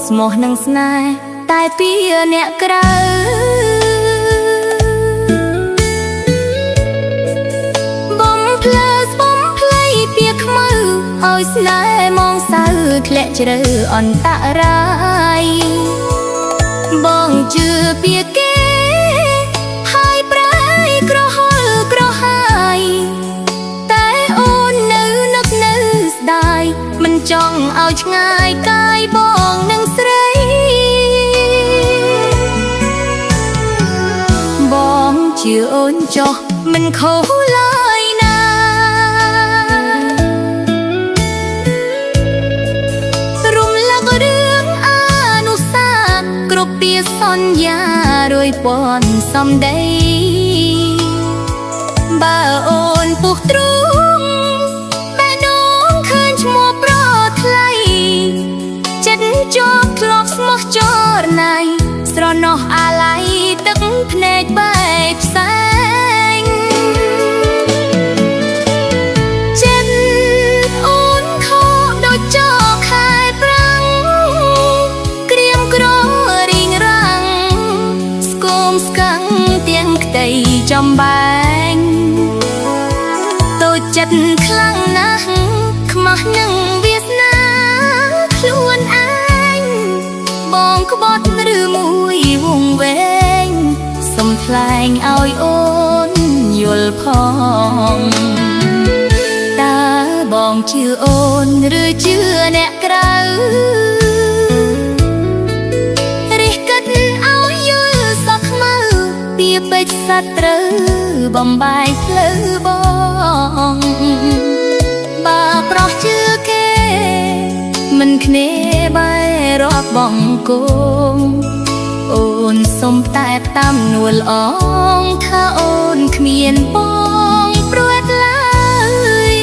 ស្មោះនឹងស្នេហ៍តែពីអ្នកក្រៅបំភ្លើបំភ្លៃពីខ្មៅឲ្យស្នេហ៍មងសៅធ្លាក់ជ្រៅអន្តរាយបងជឿពីគេហើយប្រែក្រហល់ក្រហាយតែអូននៅនឹកនៅស្ដាយមិនចង់ឲ្យឆ្ងាយកាយបងនឹងស្រីបងជឿអូនចោះមិនខុសឡើយណារំលឹករឿងអនុស្សាវរីយ៍គ្រប់ពាក្យសន្យារយពាន់សំដីបើអូនពុះទ្រូងបែរនោមឃើញឈ្មោះប្រថ្លៃចិត្តជាប់ធ្លាប់ស្មោះចរណៃស្រណោះអាឡ័យទឹកភ្នែកបែកផ្សែងចិត្តអូនខកដូចចោលខែប្រាំងក្រៀមក្ររីងរាំងស្គមស្កាំងទាំងខ្ទៃចំបែងតូចចិត្តខ្លាំងណាស់ខ្មាស់នឹងវាសនាខ្លួនឯងបងក្បត់ឬមួយវងវែងសំថ្លែងឲ្យអូនយល់ផងតើបងជឿអូនឬជឿអ្នកក្រៅរិះគិតឲ្យយល់សក់ខ្មៅពីពេជ្រសត្រូវបំបាយផ្លូវបងបើប្រុសជឿគេមិនគ្នាបែររាប់បងគងអូនសុំតែតាមនួលអងថាអូនគ្មានបងព្រួតឡើយ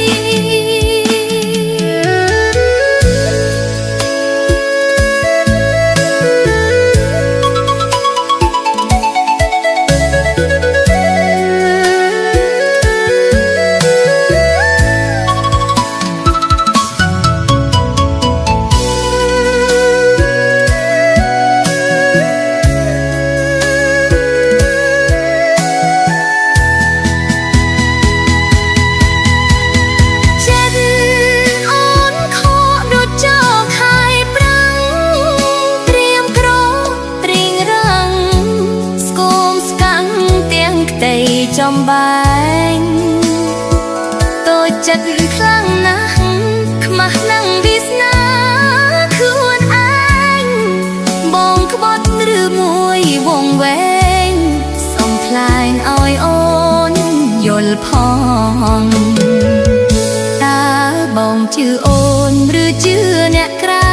ចំបែងតូចចិត្តខ្លាំងណាស់ខ្មាស់នឹងវាសនាខ្លួនឯងបងក្បត់ឬមួយវងវែងសំថ្លែងឲ្យអូនយល់ផងតើបងជឿអូនឬជឿអ្នកក្រៅ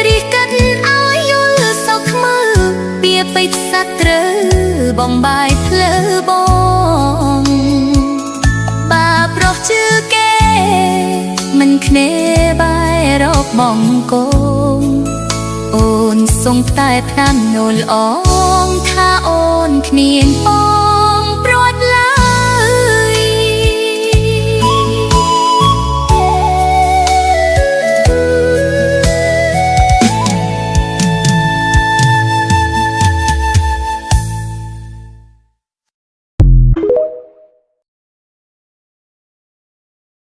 រិះគិតឲ្យយល់សក់ខ្មៅពីពេជ្រសត្រូវបំបាយផ្លូវបងបើប្រុសជឿគេមិនគ្នាបែររកបងគងអូនសុំតែផ្ដាំនួលអងថាអូនគ្មានបង